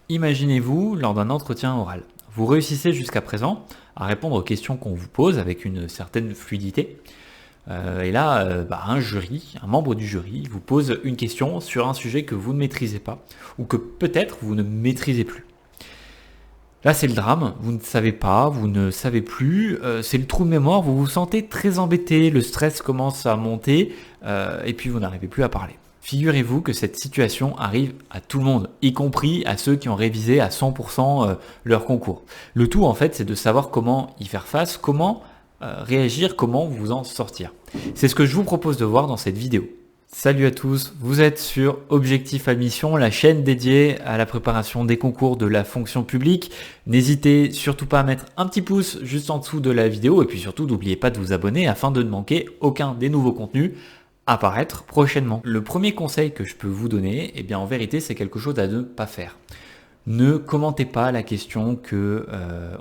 Imaginez-vous lors d'un entretien oral. Vous réussissez jusqu'à présent à répondre aux questions qu'on vous pose avec une certaine fluidité. Et là, un jury, un membre du jury vous pose une question sur un sujet que vous ne maîtrisez pas ou que peut-être vous ne maîtrisez plus. Là, c'est le drame, vous ne savez pas, vous ne savez plus, c'est le trou de mémoire, vous vous sentez très embêté, le stress commence à monter et puis vous n'arrivez plus à parler. Figurez-vous que cette situation arrive à tout le monde, y compris à ceux qui ont révisé à 100% leur concours. Le tout, en fait, c'est de savoir comment y faire face, comment réagir, comment vous en sortir. C'est ce que je vous propose de voir dans cette vidéo. Salut à tous, vous êtes sur Objectif Admission, la chaîne dédiée à la préparation des concours de la fonction publique. N'hésitez surtout pas à mettre un petit pouce juste en dessous de la vidéo et puis surtout n'oubliez pas de vous abonner afin de ne manquer aucun des nouveaux contenus apparaître prochainement. Le premier conseil que je peux vous donner, eh bien en vérité c'est quelque chose à ne pas faire. Ne commentez pas la question que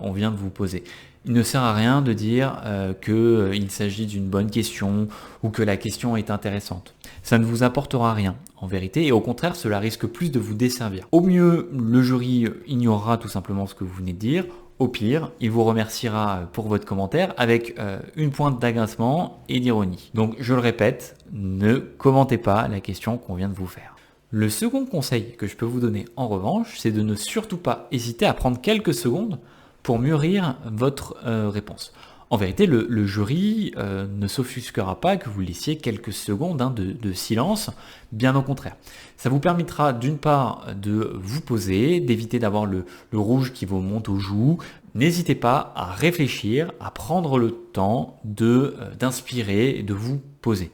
on vient de vous poser. Il ne sert à rien de dire qu'il s'agit d'une bonne question ou que la question est intéressante. Ça ne vous apportera rien en vérité et au contraire cela risque plus de vous desservir. Au mieux, le jury ignorera tout simplement ce que vous venez de dire. Au pire, il vous remerciera pour votre commentaire avec une pointe d'agacement et d'ironie. Donc je le répète, ne commentez pas la question qu'on vient de vous faire. Le second conseil que je peux vous donner en revanche, c'est de ne surtout pas hésiter à prendre quelques secondes pour mûrir votre réponse. En vérité, le jury ne s'offusquera pas que vous laissiez quelques secondes de silence, bien au contraire. Ça vous permettra d'une part de vous poser, d'éviter d'avoir le rouge qui vous monte aux joues. N'hésitez pas à réfléchir, à prendre le temps d'inspirer et de vous poser.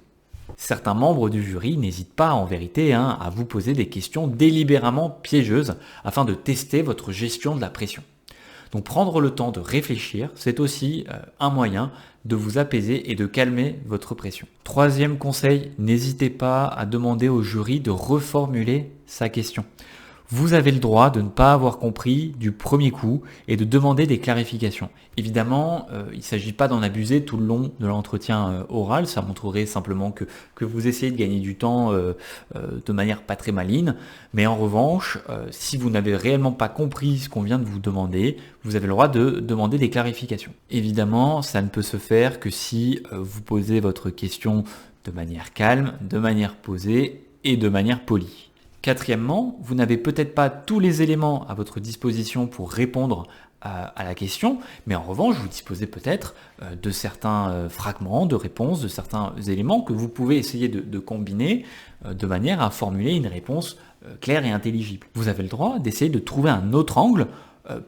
Certains membres du jury n'hésitent pas en vérité à vous poser des questions délibérément piégeuses afin de tester votre gestion de la pression. Donc prendre le temps de réfléchir, c'est aussi un moyen de vous apaiser et de calmer votre pression. Troisième conseil, n'hésitez pas à demander au jury de reformuler sa question. Vous avez le droit de ne pas avoir compris du premier coup et de demander des clarifications. Évidemment, il ne s'agit pas d'en abuser tout le long de l'entretien oral, ça montrerait simplement que vous essayez de gagner du temps de manière pas très maligne. Mais en revanche, si vous n'avez réellement pas compris ce qu'on vient de vous demander, vous avez le droit de demander des clarifications. Évidemment, ça ne peut se faire que si vous posez votre question de manière calme, de manière posée et de manière polie. Quatrièmement, vous n'avez peut-être pas tous les éléments à votre disposition pour répondre à la question, mais en revanche, vous disposez peut-être de certains fragments de réponses, de certains éléments que vous pouvez essayer de combiner de manière à formuler une réponse claire et intelligible. Vous avez le droit d'essayer de trouver un autre angle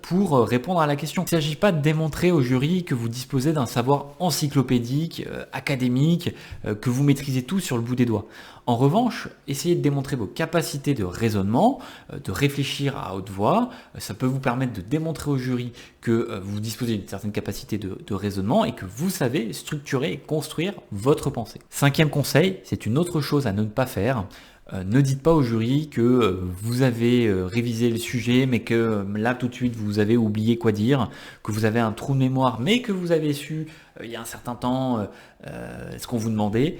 pour répondre à la question. Il ne s'agit pas de démontrer au jury que vous disposez d'un savoir encyclopédique, académique, que vous maîtrisez tout sur le bout des doigts. En revanche, essayez de démontrer vos capacités de raisonnement, de réfléchir à haute voix. Ça peut vous permettre de démontrer au jury que vous disposez d'une certaine capacité de raisonnement et que vous savez structurer et construire votre pensée. Cinquième conseil, c'est une autre chose à ne pas faire. Ne dites pas au jury que vous avez révisé le sujet mais que là tout de suite vous avez oublié quoi dire, que vous avez un trou de mémoire mais que vous avez su il y a un certain temps ce qu'on vous demandait.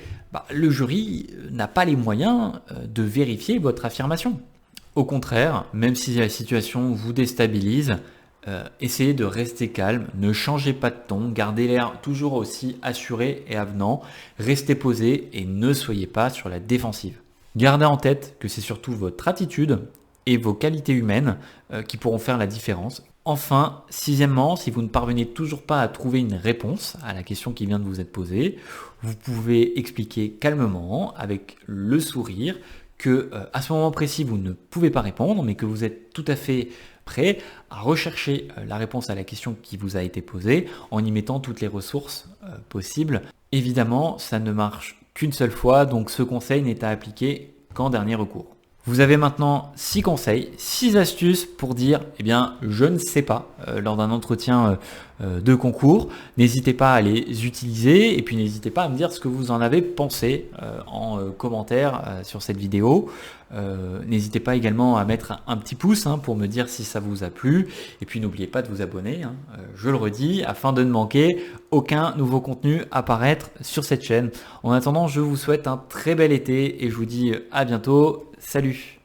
Le jury n'a pas les moyens de vérifier votre affirmation. Au contraire, même si la situation vous déstabilise, essayez de rester calme, ne changez pas de ton, gardez l'air toujours aussi assuré et avenant, restez posé et ne soyez pas sur la défensive. Gardez en tête que c'est surtout votre attitude et vos qualités humaines qui pourront faire la différence. Enfin, sixièmement, si vous ne parvenez toujours pas à trouver une réponse à la question qui vient de vous être posée, vous pouvez expliquer calmement, avec le sourire, que à ce moment précis, vous ne pouvez pas répondre, mais que vous êtes tout à fait prêt à rechercher la réponse à la question qui vous a été posée en y mettant toutes les ressources possibles. Évidemment, ça ne marche qu'une seule fois, donc ce conseil n'est à appliquer qu'en dernier recours. Vous avez maintenant 6 conseils, 6 astuces pour dire eh bien je ne sais pas lors d'un entretien de concours. N'hésitez pas à les utiliser et puis n'hésitez pas à me dire ce que vous en avez pensé en commentaire sur cette vidéo. N'hésitez pas également à mettre un petit pouce pour me dire si ça vous a plu et puis n'oubliez pas de vous abonner, je le redis, afin de ne manquer aucun nouveau contenu apparaître sur cette chaîne. En attendant, je vous souhaite un très bel été et je vous dis à bientôt. Salut!